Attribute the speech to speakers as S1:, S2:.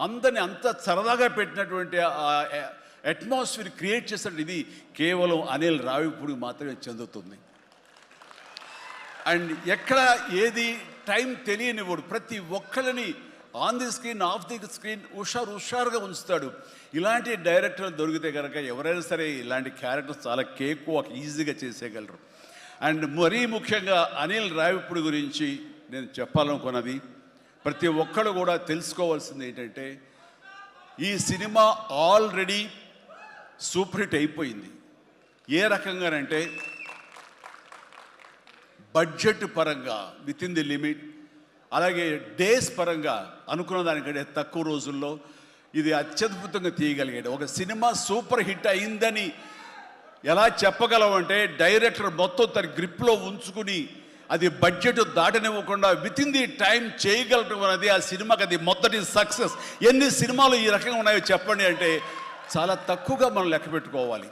S1: అందరిని అంత సరదాగా పెట్టినటువంటి అట్మాస్ఫియర్ క్రియేట్ చేసినట్టు ఇది కేవలం అనిల్ రావిపూడికి మాత్రమే చెందుతుంది. అండ్ ఎక్కడ ఏది టైం తెలియనివాడు, ప్రతి ఒక్కరిని on the screen off the screen హుషారుగా ఉంచుతాడు. ఇలాంటి డైరెక్టర్లు దొరికితే కనుక ఎవరైనా సరే ఇలాంటి క్యారెక్టర్స్ చాలా కేక్ ఈజీగా చేసేయగలరు. అండ్ మరీ ముఖ్యంగా అనిల్ రావిపూడి గురించి నేను చెప్పాలనుకున్నది, ప్రతి ఒక్కరు కూడా తెలుసుకోవాల్సింది ఏంటంటే ఈ సినిమా ఆల్రెడీ సూపర్ హిట్ అయిపోయింది. ఏ రకంగానంటే బడ్జెట్ పరంగా విత్ ఇన్ ది లిమిట్, అలాగే డేస్ పరంగా అనుకున్న దానికంటే తక్కువ రోజుల్లో ఇది అత్యద్భుతంగా తీయగలిగాడు. ఒక సినిమా సూపర్ హిట్ అయిందని ఎలా చెప్పగలవంటే డైరెక్టర్ మొత్తం తన గ్రిప్లో ఉంచుకుని అది బడ్జెట్ దాటనివ్వకుండా విత్ ఇన్ ది టైం చేయగలటం అనేది ఆ సినిమాకి అది మొదటి సక్సెస్. ఎన్ని సినిమాలు ఈ రకంగా ఉన్నాయో చెప్పండి అంటే చాలా తక్కువగా మనం లెక్క పెట్టుకోవాలి.